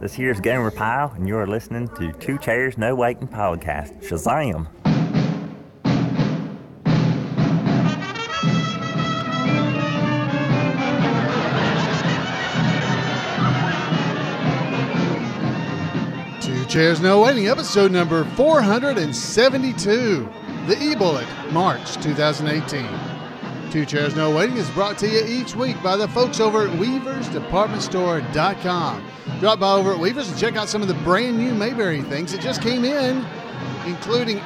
This here's Gomer Pyle, and you're listening to Two Chairs No Waiting Podcast. Shazam! Two Chairs No Waiting, episode number 472, the eBullet, March 2018. Two Chairs No Waiting is brought to you each week by the folks over at WeaversDepartmentStore.com. Drop by over at Weavers and check out some of the brand new Mayberry things that just came in, including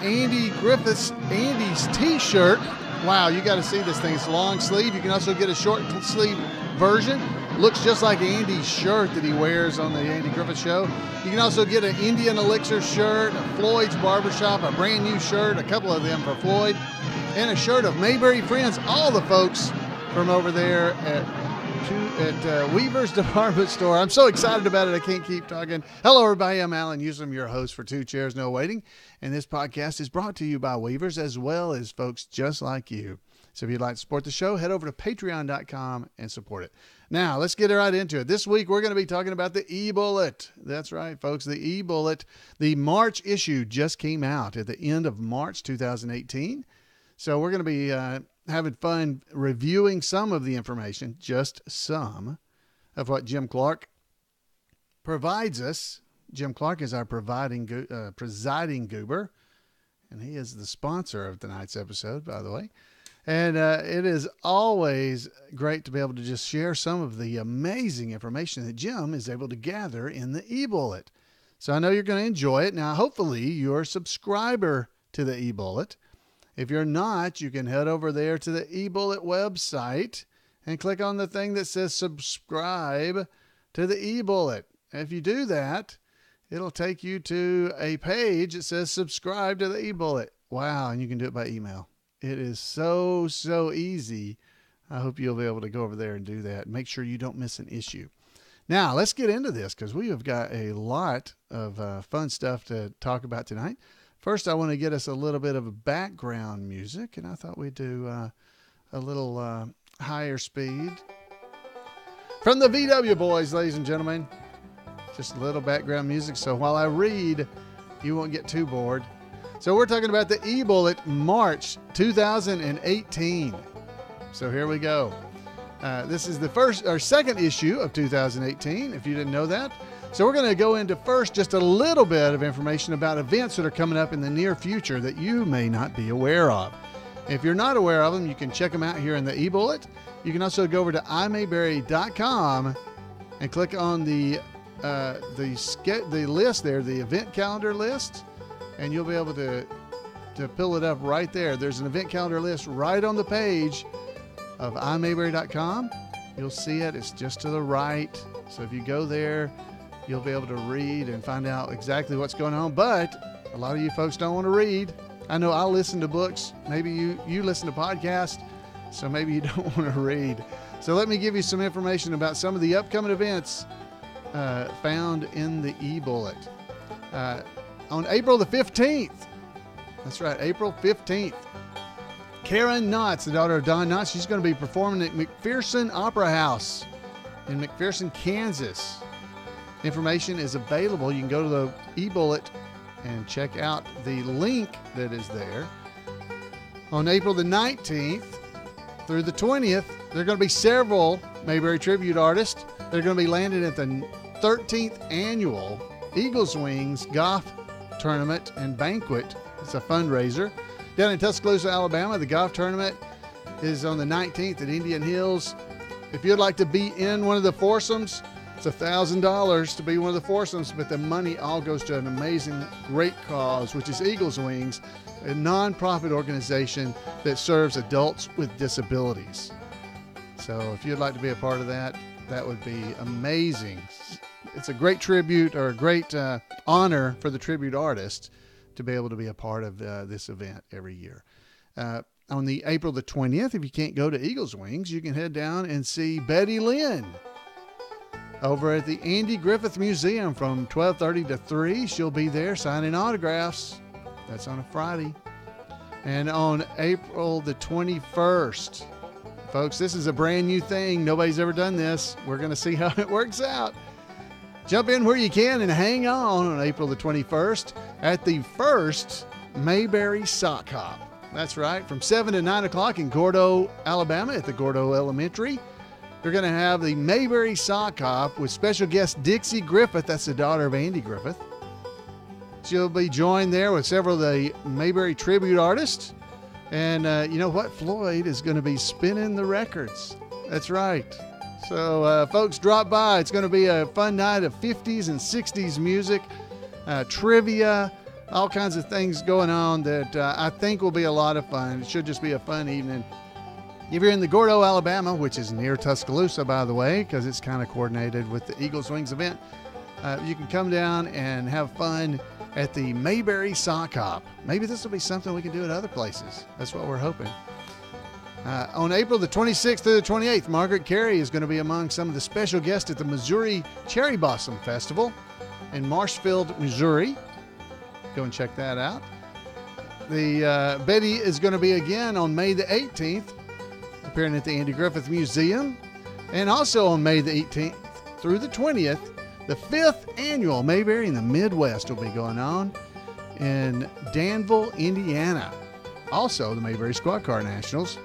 Griffith's Andy's t-shirt. Wow, you got to see this thing. It's long sleeve. You can also get a short sleeve version. Looks just like Andy's shirt that he wears on the Andy Griffith show. You can also get an Indian Elixir shirt, a Floyd's Barbershop, a brand new shirt, a couple of them for Floyd, and a shirt of Mayberry Friends, all the folks from over there at Weaver's Department Store. I'm so excited about it, I can't keep talking. Hello, everybody. I'm Alan Newsom, your host for Two Chairs No Waiting, and this podcast is brought to you by Weavers as well as folks just like you. So if you'd like to support the show, head over to patreon.com and support it. Now, let's get right into it. This week, we're going to be talking about the eBullet. That's right, folks, the eBullet. The March issue just came out at the end of March 2018. So we're going to be having fun reviewing some of the information, just some, of what Jim Clark provides us. Jim Clark is our Presiding Goober, and he is the sponsor of tonight's episode, by the way. And it is always great to be able to just share some of the amazing information that Jim is able to gather in the eBullet. So I know you're going to enjoy it. Now, hopefully, you're a subscriber to the eBullet. If you're not, you can head over there to the eBullet website and click on the thing that says subscribe to the eBullet. If you do that, it'll take you to a page that says subscribe to the eBullet. Wow, and you can do it by email. It is so easy. I hope you'll be able to go over there and do that. Make sure you don't miss an issue. Now, let's get into this because we have got a lot of fun stuff to talk about tonight. First, I want to get us a little bit of background music, and I thought we'd do a little higher speed. From the VW Boys, ladies and gentlemen. Just a little background music, so while I read, you won't get too bored. So we're talking about the eBullet March 2018. So here we go. This is the second issue of 2018, if you didn't know that. So we're going to go into first just a little bit of information about events that are coming up in the near future that you may not be aware of. If you're not aware of them, you can check them out here in the eBullet. You can also go over to imayberry.com and click on the list there, the event calendar list, and you'll be able to pull it up right there. There's an event calendar list right on the page of imayberry.com. You'll see it. It's just to the right. So if you go there, you'll be able to read and find out exactly what's going on. But a lot of you folks don't want to read. I know I listen to books. Maybe you listen to podcasts, so maybe you don't want to read. So let me give you some information about some of the upcoming events found in the eBullet. On April the 15th, that's right, April 15th, Karen Knotts, the daughter of Don Knotts, she's going to be performing at McPherson Opera House in McPherson, Kansas. Information is available. You can go to the eBullet and check out the link that is there. On April the 19th through the 20th, there are going to be several Mayberry tribute artists. They're going to be landing at the 13th annual Eagles Wings Golf Tournament and Banquet. It's a fundraiser. Down in Tuscaloosa, Alabama, the golf tournament is on the 19th at Indian Hills. If you'd like to be in one of the foursomes, it's $1,000 to be one of the foursomes, but the money all goes to an amazing, great cause, which is Eagles Wings, a nonprofit organization that serves adults with disabilities. So if you'd like to be a part of that, that would be amazing. It's a great tribute or a great honor for the tribute artist to be able to be a part of this event every year. On the April the 20th, if you can't go to Eagles Wings, you can head down and see Betty Lynn over at the Andy Griffith Museum from 12:30 to 3. She'll be there signing autographs. That's on a Friday. And on April the 21st, folks, this is a brand new thing. Nobody's ever done this. We're going to see how it works out. Jump in where you can and hang on April the 21st at the first Mayberry Sock Hop. That's right, from 7 to 9 o'clock in Gordo, Alabama at the Gordo Elementary. You're going to have the Mayberry Sock Hop with special guest Dixie Griffith. That's the daughter of Andy Griffith. She'll be joined there with several of the Mayberry tribute artists. And you know what? Floyd is going to be spinning the records. That's right. So, folks, drop by. It's going to be a fun night of 50s and 60s music, trivia, all kinds of things going on that I think will be a lot of fun. It should just be a fun evening. If you're in the Gordo, Alabama, which is near Tuscaloosa, by the way, because it's kind of coordinated with the Eagles Wings event, you can come down and have fun at the Mayberry Sock Hop. Maybe this will be something we can do at other places. That's what we're hoping. On April the 26th through the 28th, Margaret Carey is going to be among some of the special guests at the Missouri Cherry Blossom Festival in Marshfield, Missouri. Go and check that out. The Betty is going to be again on May the 18th, appearing at the Andy Griffith Museum. And also on May the 18th through the 20th, the 5th annual Mayberry in the Midwest will be going on in Danville, Indiana. Also, the Mayberry Squad Car Nationals.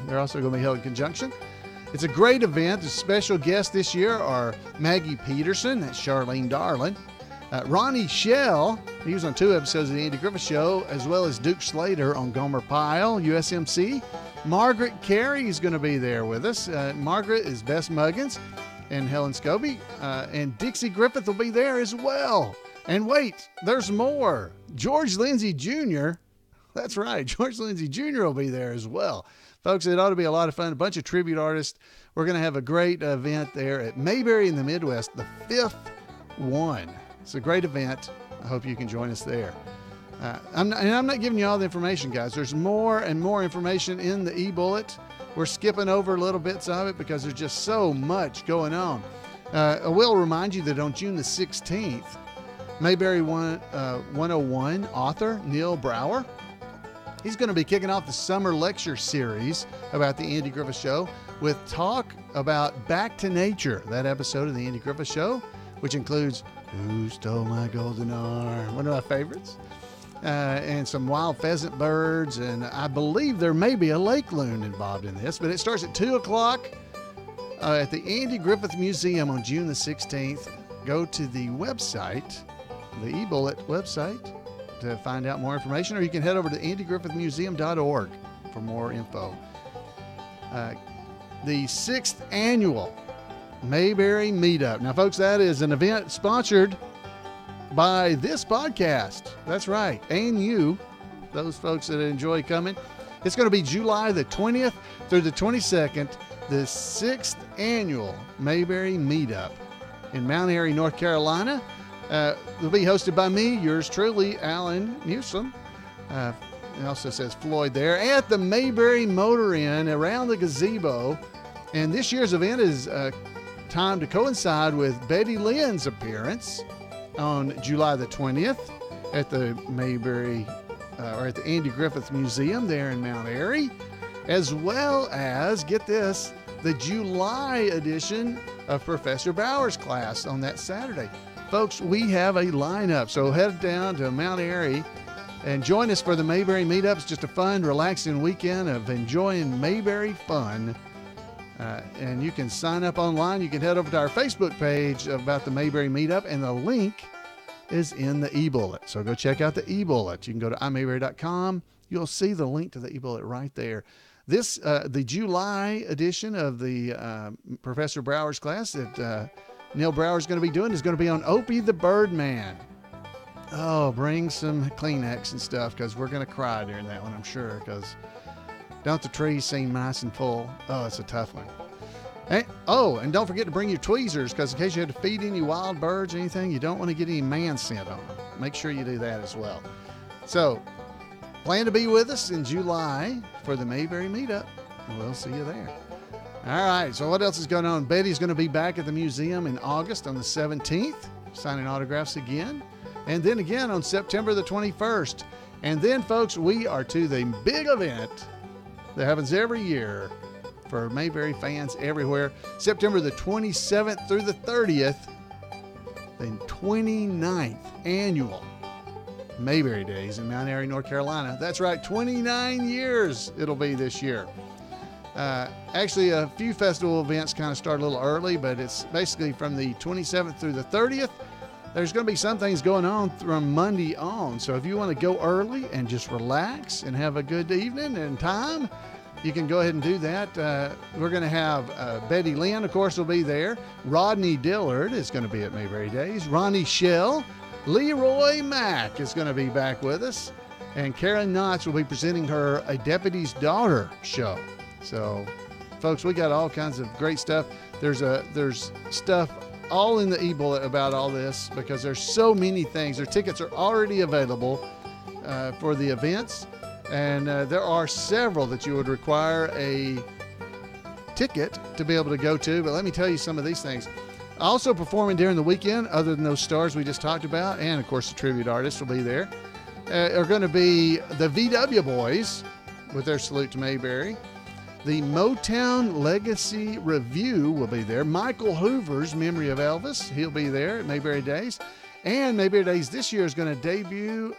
They're also going to be held in conjunction. It's a great event. The special guests this year are Maggie Peterson, that's Charlene Darlin, Ronnie Shell, he was on 2 episodes of the Andy Griffith Show, as well as Duke Slater on Gomer Pyle, USMC. Margaret Carey is going to be there with us. Margaret is Bess Muggins and Helen Scobie, and Dixie Griffith will be there as well. And wait, there's more. George Lindsay Jr., that's right, George Lindsay Jr. will be there as well. Folks, it ought to be a lot of fun. A bunch of tribute artists. We're going to have a great event there at Mayberry in the Midwest, the 5th one. It's a great event. I hope you can join us there. I'm not giving you all the information, guys. There's more and more information in the eBullet. We're skipping over little bits of it because there's just so much going on. I will remind you that on June the 16th, Mayberry 101 author Neil Brower, he's going to be kicking off the summer lecture series about the Andy Griffith Show with talk about Back to Nature, that episode of the Andy Griffith Show, which includes Who Stole My Golden Arm, one of my favorites, and some wild pheasant birds, and I believe there may be a lake loon involved in this, but it starts at 2 o'clock at the Andy Griffith Museum on June the 16th. Go to the website, the eBullet website, to find out more information, or you can head over to andygriffithmuseum.org for more info. The 6th annual Mayberry Meetup. Now, folks, that is an event sponsored by this podcast. That's right. And you, those folks that enjoy coming. It's going to be July the 20th through the 22nd, the 6th annual Mayberry Meetup in Mount Airy, North Carolina. It'll be hosted by me, yours truly, Alan Newsom. It also says Floyd there, at the Mayberry Motor Inn around the gazebo. And this year's event is timed to coincide with Betty Lynn's appearance on July the 20th at the Mayberry, or at the Andy Griffith Museum there in Mount Airy, as well as, get this, the July edition of Professor Bauer's class on that Saturday. Folks, we have a lineup, so head down to Mount Airy and join us for the Mayberry Meetup. It's just a fun, relaxing weekend of enjoying Mayberry fun. And you can sign up online. You can head over to our Facebook page about the Mayberry Meetup, and the link is in the eBullet. So go check out the eBullet. You can go to imayberry.com. You'll see the link to the eBullet right there. This, the July edition of the Professor Brower's class that Neil Brower's going to be doing is going to be on Opie the Birdman. Oh, bring some Kleenex and stuff, because we're going to cry during that one, I'm sure, because don't the trees seem nice and full? Oh, it's a tough one. And don't forget to bring your tweezers, because in case you had to feed any wild birds or anything, you don't want to get any man scent on them. Make sure you do that as well. So, plan to be with us in July for the Mayberry Meetup. We'll see you there. All right, so what else is going on? Betty's going to be back at the museum in August on the 17th, signing autographs again. And then again on September the 21st. And then, folks, we are to the big event that happens every year for Mayberry fans everywhere. September the 27th through the 30th, the 29th annual Mayberry Days in Mount Airy, North Carolina. That's right, 29 years it'll be this year. Actually, a few festival events kind of start a little early, but it's basically from the 27th through the 30th. There's going to be some things going on from Monday on. So if you want to go early and just relax and have a good evening and time, you can go ahead and do that. We're going to have Betty Lynn, of course, will be there. Rodney Dillard is going to be at Mayberry Days. Ronnie Shell. Leroy Mack is going to be back with us. And Karen Knotts will be presenting her A Deputy's Daughter show. So, folks, we got all kinds of great stuff. There's stuff all in the eBullet about all this because there's so many things. Their tickets are already available for the events. And there are several that you would require a ticket to be able to go to. But let me tell you some of these things. Also performing during the weekend, other than those stars we just talked about, and of course the tribute artists will be there, are going to be the VW Boys with their Salute to Mayberry. The Motown Legacy Review will be there. Michael Hoover's Memory of Elvis, he'll be there at Mayberry Days. And Mayberry Days this year is going to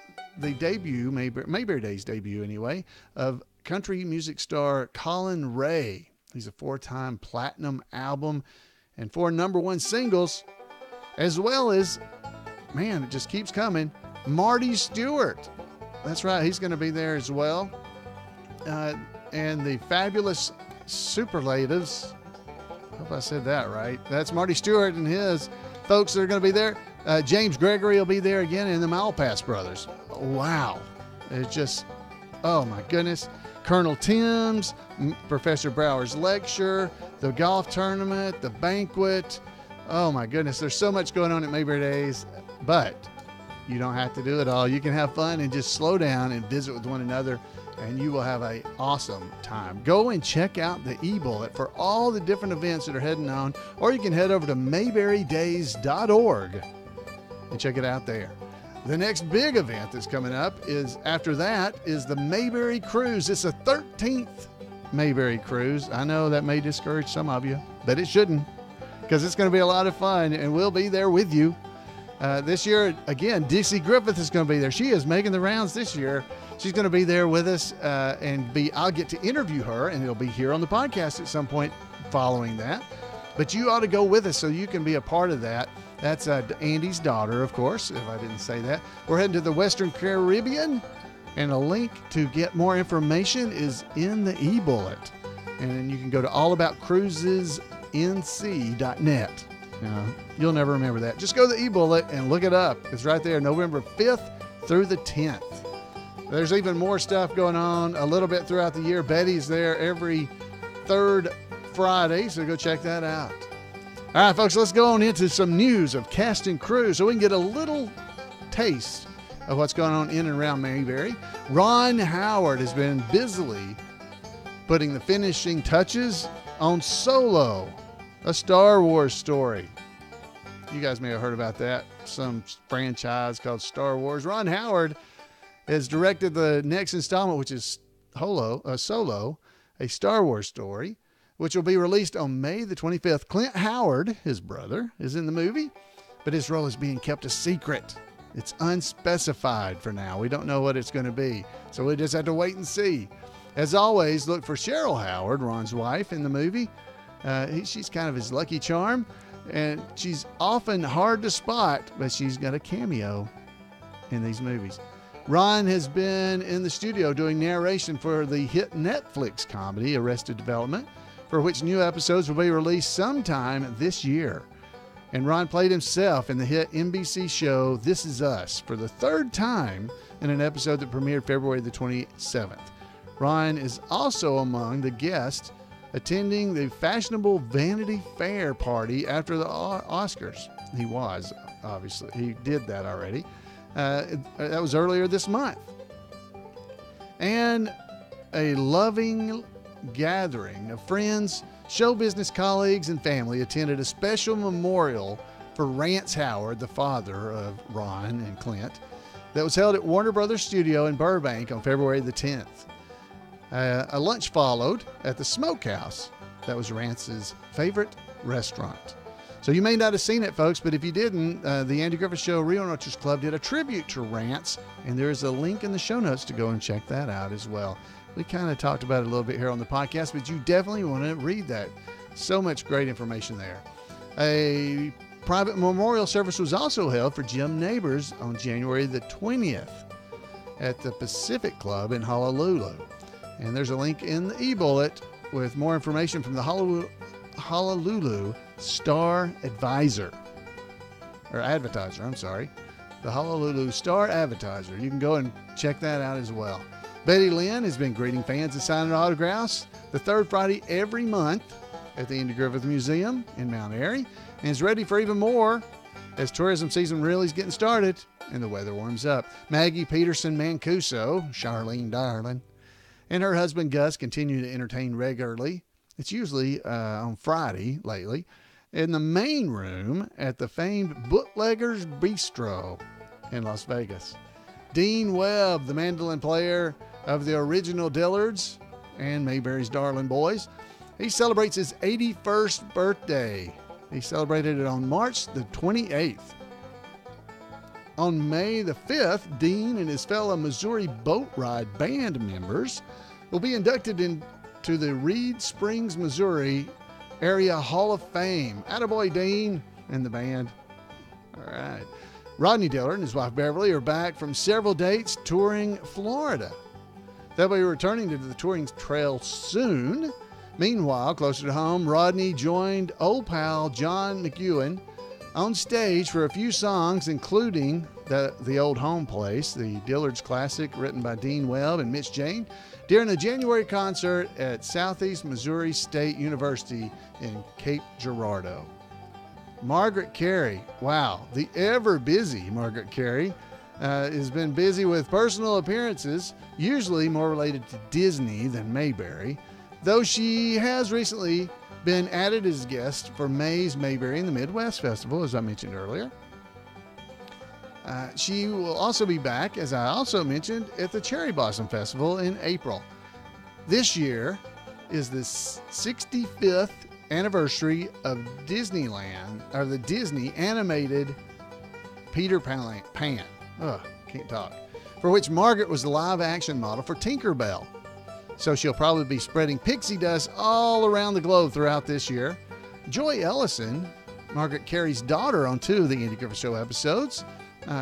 Mayberry Days debut anyway, of country music star Colin Ray. He's a 4-time platinum album and 4 #1 singles, as well as, man, it just keeps coming, Marty Stewart. That's right, he's going to be there as well. And the Fabulous Superlatives, I hope I said that right. That's Marty Stewart and his folks that are going to be there. James Gregory will be there again, and the Malpass Brothers. Wow. It's just, oh my goodness. Colonel Tim's, Professor Brower's lecture, the golf tournament, the banquet. Oh my goodness, there's so much going on at Mayberry Days, but you don't have to do it all. You can have fun and just slow down and visit with one another, and you will have an awesome time. Go and check out the eBullet for all the different events that are heading on, or you can head over to mayberrydays.org and check it out there. The next big event that's coming up is after that is the Mayberry Cruise. It's the 13th Mayberry Cruise. I know that may discourage some of you, but it shouldn't, because it's going to be a lot of fun, and we'll be there with you. This year, again, Dixie Griffith is going to be there. She is making the rounds this year. She's going to be there with us, I'll get to interview her, and it'll be here on the podcast at some point following that. But you ought to go with us so you can be a part of that. That's Andy's daughter, of course, if I didn't say that. We're heading to the Western Caribbean, and a link to get more information is in the eBullet. And you can go to allaboutcruisesnc.net. You'll never remember that. Just go to the eBullet and look it up. It's right there, November 5th through the 10th. There's even more stuff going on a little bit throughout the year. Betty's there every third Friday, so go check that out. All right, folks, let's go on into some news of cast and crew so we can get a little taste of what's going on in and around Mayberry. Ron Howard has been busily putting the finishing touches on Solo, a Star Wars story. You guys may have heard about that, some franchise called Star Wars. Ron Howard has directed the next installment, which is Solo, a Star Wars story, which will be released on May the 25th. Clint Howard, his brother, is in the movie, but his role is being kept a secret. It's unspecified for now. We don't know what it's going to be, so we just have to wait and see. As always, look for Cheryl Howard, Ron's wife, in the movie. She's kind of his lucky charm, and she's often hard to spot, but she's got a cameo in these movies. Ron has been in the studio doing narration for the hit Netflix comedy Arrested Development, for which new episodes will be released sometime this year. And Ron played himself in the hit NBC show This Is Us for the 3rd time in an episode that premiered February the 27th. Ron is also among the guests attending the fashionable Vanity Fair party after the Oscars. He was, obviously. He did that already. That was earlier this month. And a loving gathering of friends, show business colleagues, and family attended a special memorial for Rance Howard, the father of Ron and Clint, that was held at Warner Brothers Studio in Burbank on February the 10th. A lunch followed at the Smokehouse. That was Rance's favorite restaurant. So you may not have seen it, folks, but if you didn't, the Andy Griffith Show Rerun Archers Club did a tribute to Rance, and there's a link in the show notes to go and check that out as well. We kind of talked about it a little bit here on the podcast, but you definitely want to read that. So much great information there. A private memorial service was also held for Jim Neighbors on January the 20th at the Pacific Club in Honolulu. And there's a link in the eBullet with more information from the Honolulu Star Advisor, or Advertiser, I'm sorry. The Honolulu Star Advertiser. You can go and check that out as well. Betty Lynn has been greeting fans and signing autographs the third Friday every month at the Andy Griffith Museum in Mount Airy, and is ready for even more as tourism season really is getting started and the weather warms up. Maggie Peterson Mancuso, Charlene Darling, and her husband Gus continue to entertain regularly. It's usually on Friday lately in the main room at the famed Bootlegger's Bistro in Las Vegas. Dean Webb, the mandolin player of the original Dillards and Mayberry's Darling Boys, he celebrates his 81st birthday. He celebrated it on March the 28th. On May the 5th, Dean and his fellow Missouri Boat Ride band members will be inducted into the Reed Springs, Missouri Area Hall of Fame. Attaboy, Dean and the band. All right. Rodney Dillard and his wife Beverly are back from several dates touring Florida. They'll be returning to the touring trail soon. Meanwhile, closer to home, Rodney joined old pal John McEwen on stage for a few songs, including the Old Home Place, the Dillard's classic written by Dean Webb and Mitch Jane, during a January concert at Southeast Missouri State University in Cape Girardeau. Margaret Carey, wow, the ever busy Margaret Carey, has been busy with personal appearances, usually more related to Disney than Mayberry, though she has recently been added as guest for May's Mayberry in the Midwest Festival, as I mentioned earlier. She will also be back, as I also mentioned, at the Cherry Blossom Festival in April. This year is the 65th anniversary of Disneyland, or the Disney animated Peter Pan. Can't talk. For which Margaret was the live action model for Tinkerbell. So she'll probably be spreading pixie dust all around the globe throughout this year. Joy Ellison, Margaret Carey's daughter on 2 of the Andy Griffith Show episodes,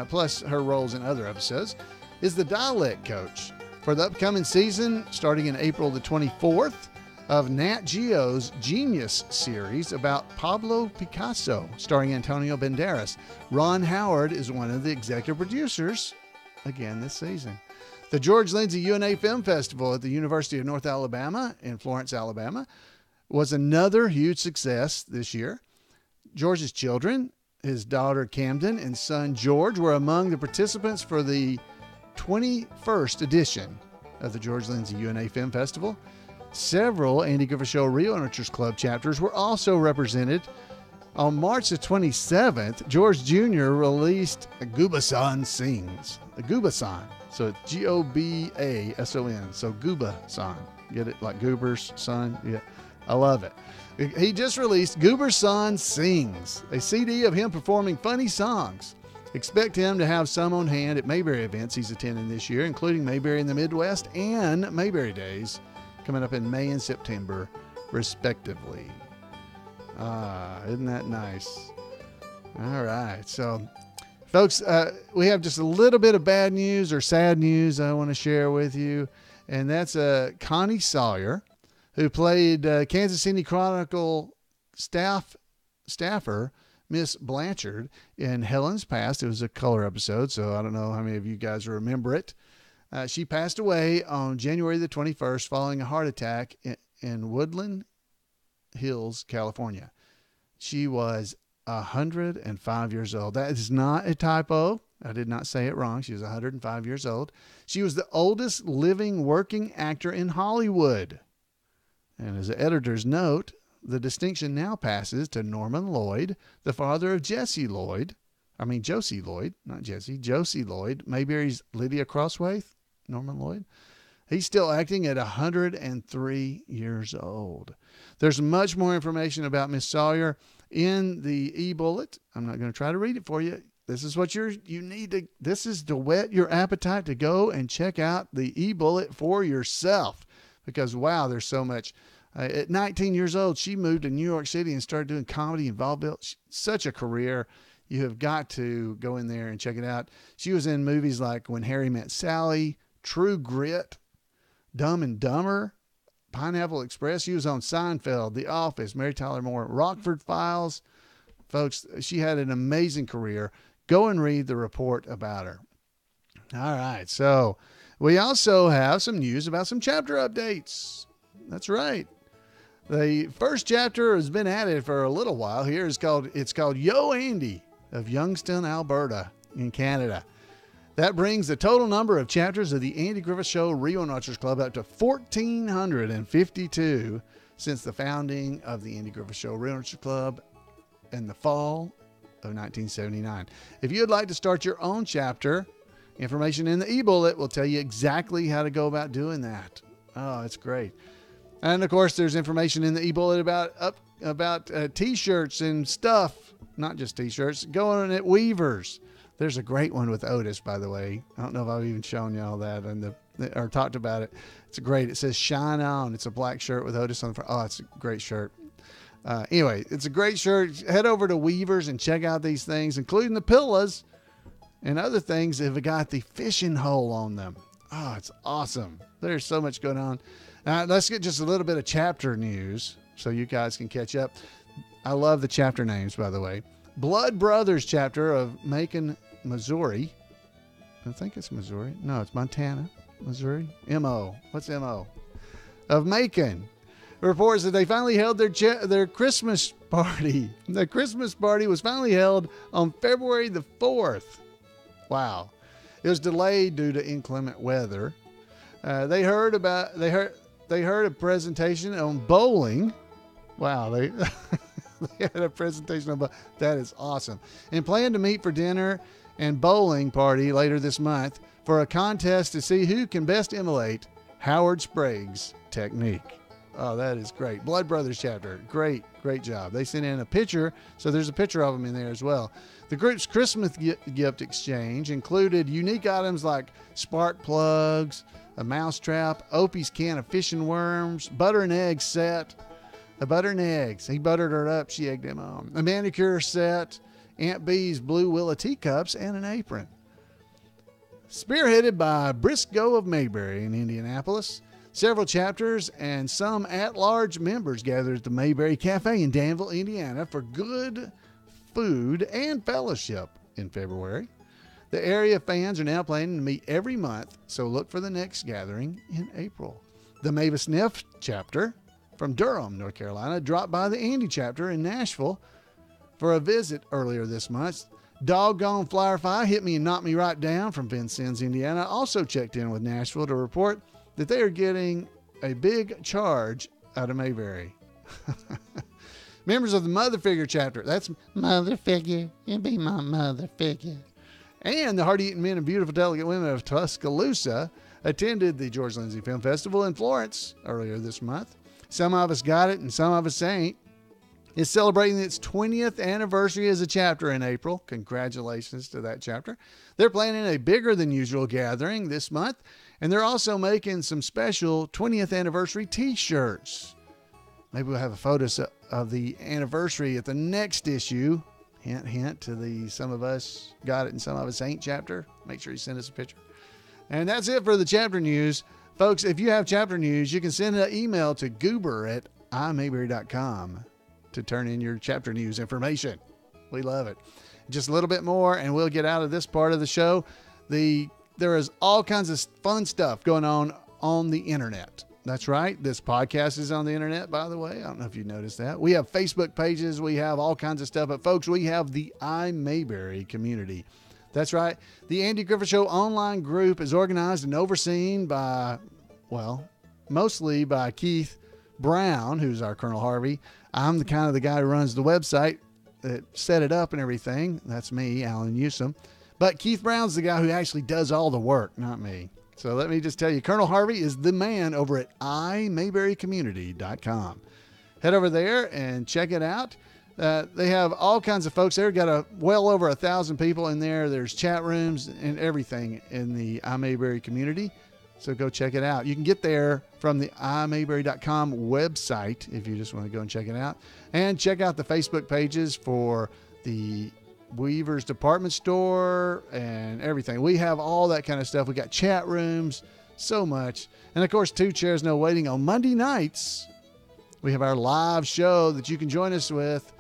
plus her roles in other episodes, is the dialect coach for the upcoming season starting in April the 24th of Nat Geo's Genius series about Pablo Picasso, starring Antonio Banderas. Ron Howard is one of the executive producers again this season. The George Lindsay UNA Film Festival at the University of North Alabama in Florence, Alabama, was another huge success this year. George's children, his daughter Camden and son George, were among the participants for the 21st edition of the George Lindsay UNA Film Festival. Several Andy Griffith Show Rerun Archers Club chapters were also represented. On March the 27th, George Jr. released A Gooba-san Sings. A Gooba-san. So it's G-O-B-A-S-O-N. So Gooba-san. Get it? Like Goober's son? Yeah. I love it. He just released Goober's Son Sings, a CD of him performing funny songs. Expect him to have some on hand at Mayberry events he's attending this year, including Mayberry in the Midwest and Mayberry Days, coming up in May and September, respectively. Isn't that nice? All right. So, folks, we have just a little bit of bad news or sad news I want to share with you. And that's Connie Sawyer, who played Kansas City Chronicle staffer Miss Blanchard in Helen's Past. It was a color episode, so I don't know how many of you guys remember it. She passed away on January the 21st following a heart attack in Woodland Hills, California. She was 105 years old. That is not a typo. I did not say it wrong. She was 105 years old. She was the oldest living working actor in Hollywood. And as the editor's note, the distinction now passes to Norman Lloyd, the father of Josie Lloyd, not Jesse, Josie Lloyd, Mayberry's Lydia Crosswaith, Norman Lloyd. He's still acting at 103 years old. There's much more information about Miss Sawyer in the eBullet. I'm not going to try to read it for you. This is what you need to, this is to whet your appetite to go and check out the eBullet for yourself, because wow, there's so much. At 19 years old, she moved to New York City and started doing comedy in vaudeville. Such a career. You have got to go in there and check it out. She was in movies like When Harry Met Sally, True Grit, Dumb and Dumber, Pineapple Express. She was on Seinfeld, The Office, Mary Tyler Moore, Rockford Files. Folks, she had an amazing career. Go and read the report about her. All right, so we also have some news about some chapter updates. That's right. The first chapter has been added for a little while here. It's called Yo Andy of Youngstown, Alberta in Canada. That brings the total number of chapters of the Andy Griffith Show Rerun Watchers Club up to 1,452 since the founding of the Andy Griffith Show Rerun Watchers Club in the fall of 1979. If you'd like to start your own chapter, information in the eBullet will tell you exactly how to go about doing that. Oh, it's great. And of course, there's information in the eBullet about t-shirts and stuff, not just t-shirts, going at Weavers. There's a great one with Otis, by the way. I don't know if I've even shown y'all that or talked about it. It's great. It says Shine On. It's a black shirt with Otis on the front. Oh, it's a great shirt. Anyway, it's a great shirt. Head over to Weavers and check out these things, including the pillows and other things that have got the fishing hole on them. Oh, it's awesome. There's so much going on. Let's get just a little bit of chapter news so you guys can catch up. I love the chapter names, by the way. Blood Brothers chapter of Macon, Missouri. I think it's Missouri. No, it's Montana, Missouri. M.O. What's M.O.? Of Macon. Reports that they finally held their Christmas party. The Christmas party was finally held on February the 4th. Wow. It was delayed due to inclement weather. They heard a presentation on bowling. Wow, they had a presentation on bowling. That is awesome. And plan to meet for dinner and bowling party later this month for a contest to see who can best emulate Howard Sprague's technique. Oh, that is great. Blood Brothers chapter. Great job. They sent in a picture, so there's a picture of them in there as well. The group's Christmas gift exchange included unique items like spark plugs, a mousetrap, Opie's can of fishing worms, butter and egg set, a butter and eggs. He buttered her up. She egged him on. A manicure set, Aunt Bee's blue Willa teacups, and an apron. Spearheaded by Briscoe of Mayberry in Indianapolis, several chapters and some at-large members gathered at the Mayberry Cafe in Danville, Indiana for good food and fellowship in February. The area fans are now planning to meet every month, so look for the next gathering in April. The Mavis Neff chapter from Durham, North Carolina, dropped by the Andy chapter in Nashville for a visit earlier this month. Doggone Flyer Fi hit me and knocked me right down from Vincennes, Indiana, also checked in with Nashville to report that they are getting a big charge out of Mayberry. Members of the Mother Figure chapter, that's Mother Figure, you be my Mother Figure, and the Hard-Eating Men and Beautiful Delicate Women of Tuscaloosa attended the George Lindsay Film Festival in Florence earlier this month. Some of us got it and some of us ain't. It's celebrating its 20th anniversary as a chapter in April. Congratulations to that chapter. They're planning a bigger than usual gathering this month, and they're also making some special 20th anniversary t-shirts. Maybe we'll have a photo of the anniversary at the next issue. Hint, hint to the some of us got it and some of us ain't chapter. Make sure you send us a picture. And that's it for the chapter news. Folks, if you have chapter news, you can send an email to goober@imayberry.com to turn in your chapter news information. We love it. Just a little bit more and we'll get out of this part of the show. There is all kinds of fun stuff going on the internet. That's right. This podcast is on the internet, by the way. I don't know if you noticed that. We have Facebook pages. We have all kinds of stuff. But folks, we have the iMayberry community. That's right. The Andy Griffith Show online group is organized and overseen by, well, mostly by Keith Brown, who's our Colonel Harvey. I'm the kind of the guy who runs the website that set it up and everything. That's me, Alan Newsom. But Keith Brown's the guy who actually does all the work, not me. So let me just tell you, Colonel Harvey is the man over at iMayberryCommunity.com. Head over there and check it out. They have all kinds of folks there. Got well over 1,000 people in there. There's chat rooms and everything in the iMayberry community. So go check it out. You can get there from the iMayberry.com website if you just want to go and check it out. And check out the Facebook pages for the Weaver's Department Store and everything. We have all that kind of stuff. We got chat rooms, so much. And of course, Two Chairs No Waiting on Monday nights. We have our live show that you can join us with.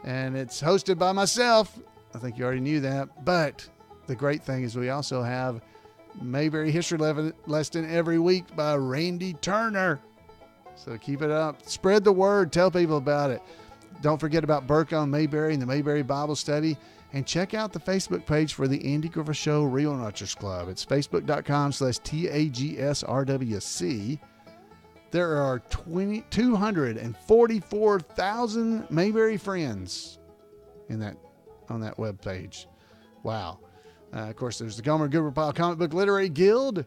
And it's hosted by myself. I think you already knew that. But the great thing is we also have Mayberry History lesson every week by Randy Turner. So keep it up. Spread the word. Tell people about it. Don't forget about Burke on Mayberry and the Mayberry Bible Study. And check out the Facebook page for the Andy Griffith Show Real Nurturers Club. It's facebook.com/TAGSRWC. There are 244,000 Mayberry friends on that web page. Wow. Of course, there's the Gomer and Goober Pile Comic Book Literary Guild.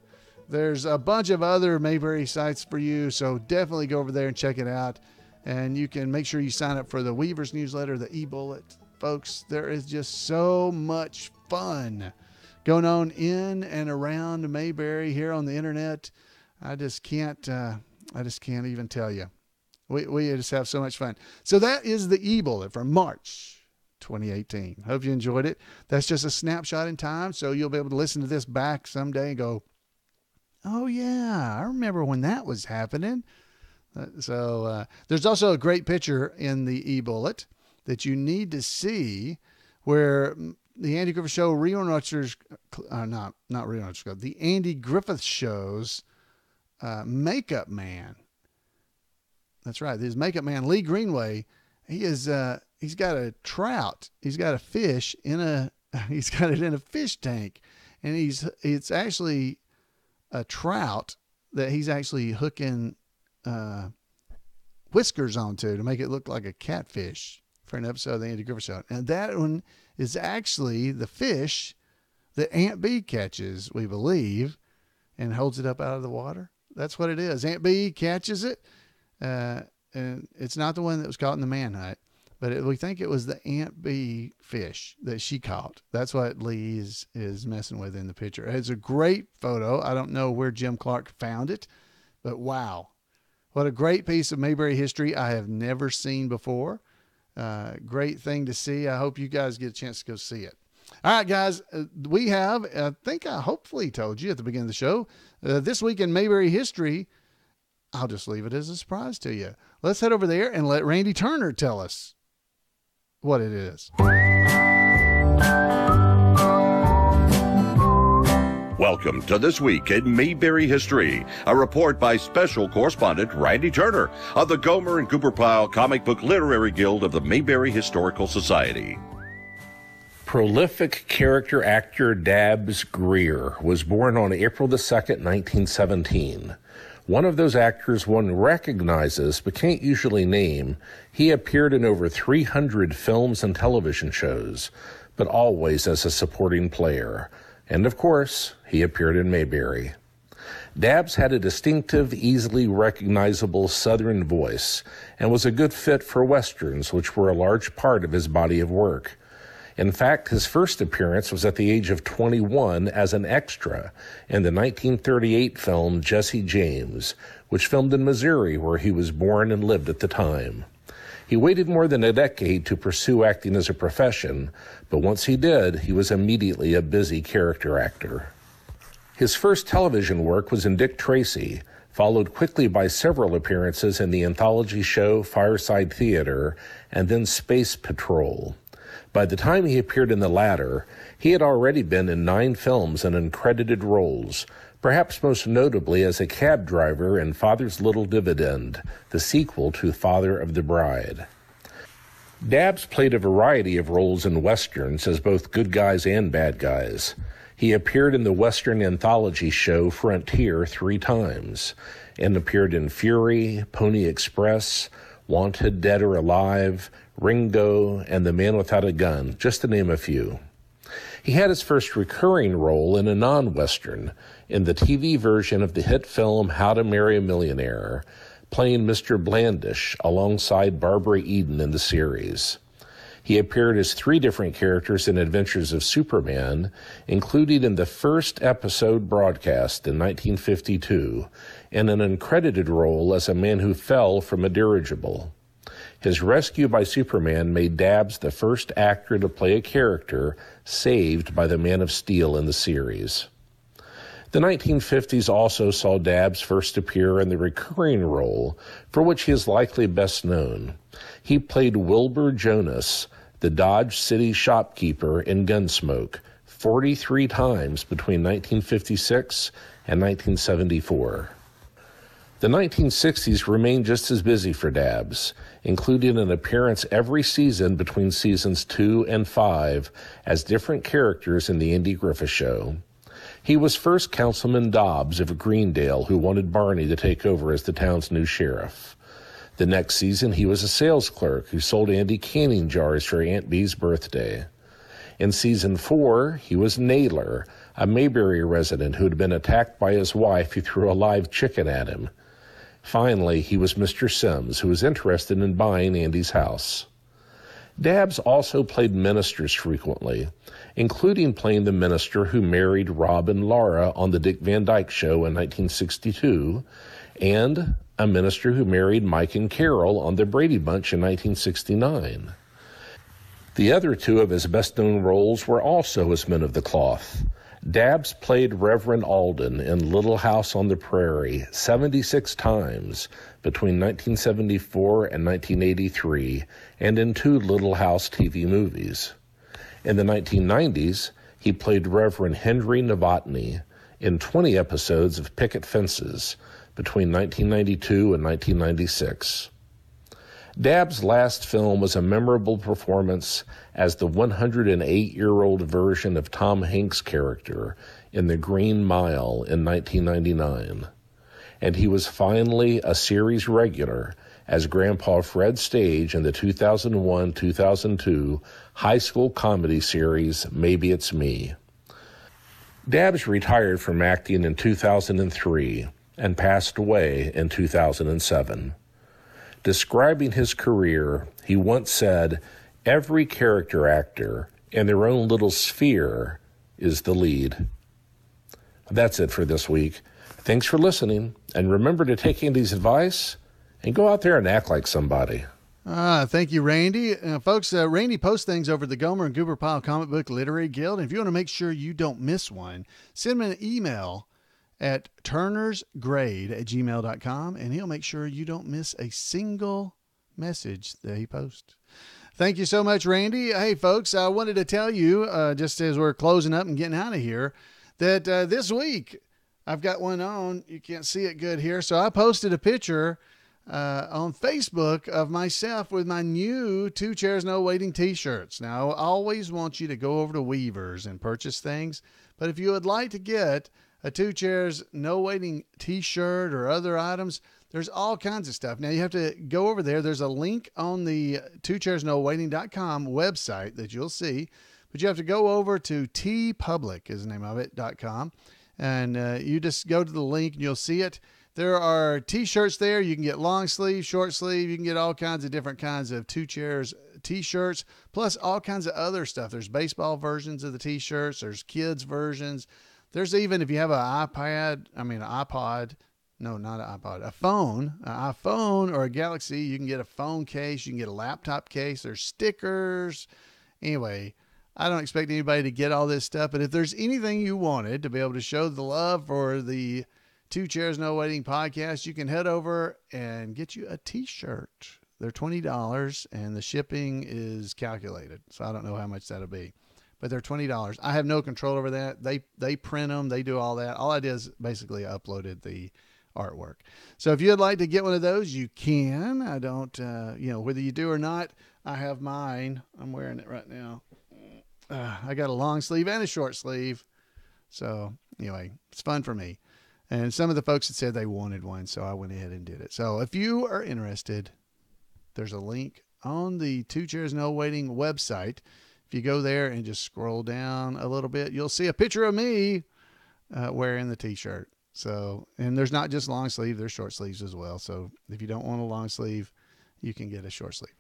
There's a bunch of other Mayberry sites for you, so definitely go over there and check it out. And you can make sure you sign up for the Weaver's newsletter, the eBullet. Folks, there is just so much fun going on in and around Mayberry here on the internet. I just can't even tell you. We just have so much fun. So that is the eBullet for March 2018. Hope you enjoyed it. That's just a snapshot in time, so you'll be able to listen to this back someday and go, oh yeah, I remember when that was happening. So there's also a great picture in the eBullet that you need to see where the Andy Griffith Show Real Nurturers, not Real Nurturers Club, the Andy Griffith Show's makeup man. That's right. His makeup man, Lee Greenway, he's got a trout. He's got a fish he's got it in a fish tank, and it's actually a trout that he's actually hooking whiskers onto to make it look like a catfish for an episode of the Andy Griffith Show. And that one is actually the fish that Aunt Bee catches, we believe, and holds it up out of the water. That's what it is. Aunt Bee catches it, and it's not the one that was caught in the manhunt, but we think it was the Aunt Bee fish that she caught. That's what Lee is messing with in the picture. It's a great photo. I don't know where Jim Clark found it, but wow. What a great piece of Mayberry history I have never seen before. Great thing to see. I hope you guys get a chance to go see it. All right, guys, we have, I think I hopefully told you at the beginning of the show, this week in Mayberry history, I'll just leave it as a surprise to you. Let's head over there and let Randy Turner tell us what it is. Welcome to This Week in Mayberry History, a report by special correspondent Randy Turner of the Gomer and Goober Pile Comic Book Literary Guild of the Mayberry Historical Society. Prolific character actor Dabbs Greer was born on April the 2nd, 1917. One of those actors one recognizes but can't usually name. He appeared in over 300 films and television shows, but always as a supporting player. And of course, he appeared in Mayberry. Dabbs had a distinctive, easily recognizable Southern voice and was a good fit for Westerns, which were a large part of his body of work. In fact, his first appearance was at the age of 21 as an extra in the 1938 film Jesse James, which filmed in Missouri, where he was born and lived at the time. He waited more than a decade to pursue acting as a profession, but once he did, he was immediately a busy character actor. His first television work was in Dick Tracy, followed quickly by several appearances in the anthology show Fireside Theater and then Space Patrol. By the time he appeared in the latter, he had already been in 9 films and uncredited roles, perhaps most notably as a cab driver in Father's Little Dividend, the sequel to Father of the Bride. Dabbs played a variety of roles in Westerns as both good guys and bad guys. He appeared in the Western anthology show Frontier 3 times, and appeared in Fury, Pony Express, Wanted, Dead or Alive, Ringo, and The Man Without a Gun, just to name a few. He had his first recurring role in a non-Western, in the TV version of the hit film How to Marry a Millionaire, playing Mr. Blandish alongside Barbara Eden in the series. He appeared as 3 different characters in Adventures of Superman, including in the first episode broadcast in 1952, and an uncredited role as a man who fell from a dirigible. His rescue by Superman made Dabbs the first actor to play a character saved by the Man of Steel in the series. The 1950s also saw Dabbs first appear in the recurring role for which he is likely best known. He played Wilbur Jonas, the Dodge City shopkeeper in Gunsmoke, 43 times between 1956 and 1974. The 1960s remained just as busy for Dabbs, including an appearance every season between seasons 2 and 5 as different characters in The Andy Griffith Show. He was first Councilman Dobbs of Greendale, who wanted Barney to take over as the town's new sheriff. The next season, he was a sales clerk who sold Andy canning jars for Aunt Bee's birthday. In season 4, he was Naylor, a Mayberry resident who had been attacked by his wife who threw a live chicken at him. Finally, he was Mr. Sims, who was interested in buying Andy's house. Dabbs also played ministers frequently, including playing the minister who married Rob and Laura on The Dick Van Dyke Show in 1962, and a minister who married Mike and Carol on The Brady Bunch in 1969. The other 2 of his best-known roles were also as men of the cloth. Dabbs played Reverend Alden in Little House on the Prairie 76 times between 1974 and 1983, and in 2 Little House TV movies. In the 1990s, he played Reverend Henry Novotny in 20 episodes of Picket Fences between 1992 and 1996. Dabbs' last film was a memorable performance as the 108-year-old version of Tom Hanks' character in The Green Mile in 1999. And he was finally a series regular as Grandpa Fred Stage in the 2001-2002 high school comedy series Maybe It's Me. Dabbs retired from acting in 2003 and passed away in 2007. Describing his career, he once said, "Every character actor in their own little sphere is the lead." That's it for this week. Thanks for listening, and remember to take Andy's advice and go out there and act like somebody. Thank you, Randy. Folks, Randy posts things over the Gomer and Goober Pile Comic Book Literary Guild. And if you want to make sure you don't miss one, send him an email at turnersgrade@gmail.com, and he'll make sure you don't miss a single message that he posts. Thank you so much, Randy. Hey, folks, I wanted to tell you, just as we're closing up and getting out of here, that this week I've got one on. You can't see it good here. So I posted a picture on Facebook of myself with my new 2 Chairs No Waiting t-shirts. Now, I always want you to go over to Weavers and purchase things, but if you would like to get a 2 Chairs No Waiting t-shirt or other items, there's all kinds of stuff. Now, you have to go over there. There's a link on the 2chairsnowaiting.com website that you'll see, but you have to go over to tpublic is the name of it.com, and you just go to the link and you'll see it. There are t-shirts there. You can get long sleeve, short sleeve. You can get all kinds of different kinds of 2 Chairs t-shirts, plus all kinds of other stuff. There's baseball versions of the t-shirts. There's kids versions. There's even, if you have an iPod, no, not an iPod, an iPhone or a Galaxy, you can get a phone case. You can get a laptop case. There's stickers. Anyway, I don't expect anybody to get all this stuff, but if there's anything you wanted to be able to show the love for the 2 Chairs No Waiting podcast, you can head over and get you a t-shirt. They're $20 and the shipping is calculated. So I don't know how much that'll be, but they're $20. I have no control over that. They print them. They do all that. All I did is basically uploaded the artwork. So if you'd like to get one of those, you can. I don't, whether you do or not, I have mine. I'm wearing it right now. I got a long sleeve and a short sleeve. So anyway, it's fun for me. And some of the folks had said they wanted one, so I went ahead and did it. So if you are interested, there's a link on the 2 Chairs No Waiting website. If you go there and just scroll down a little bit, you'll see a picture of me wearing the t-shirt. So, and there's not just long sleeve, there's short sleeves as well. So if you don't want a long sleeve, you can get a short sleeve.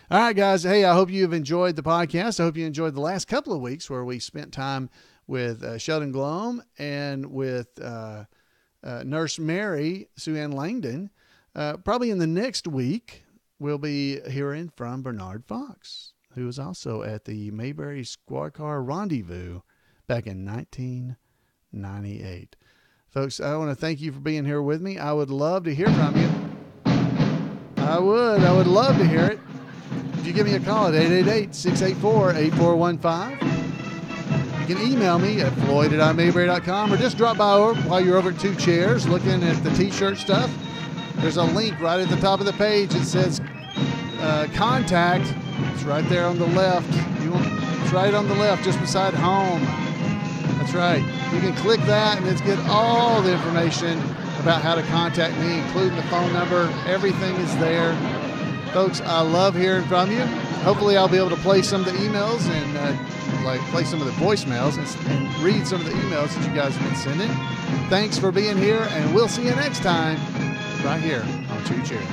All right, guys. Hey, I hope you've enjoyed the podcast. I hope you enjoyed the last couple of weeks where we spent time with Sheldon Glom and with Nurse Mary, Sue Ann Langdon. Probably in the next week, we'll be hearing from Bernard Fox, who was also at the Mayberry Squad Car Rendezvous back in 1998. Folks, I want to thank you for being here with me. I would love to hear from you. I would love to hear it. If you give me a call at 888-684-8415. You can email me at floyd@mayberry.com or just drop by while you're over at Two Chairs looking at the t-shirt stuff. There's a link right at the top of the page. It says contact. It's right there on the left. It's right on the left, just beside home. That's right. You can click that and it's get all the information about how to contact me, including the phone number. Everything is there. Folks, I love hearing from you. Hopefully I'll be able to play some of the emails and play some of the voicemails and read some of the emails that you guys have been sending. Thanks for being here, and we'll see you next time right here on Two Chairs.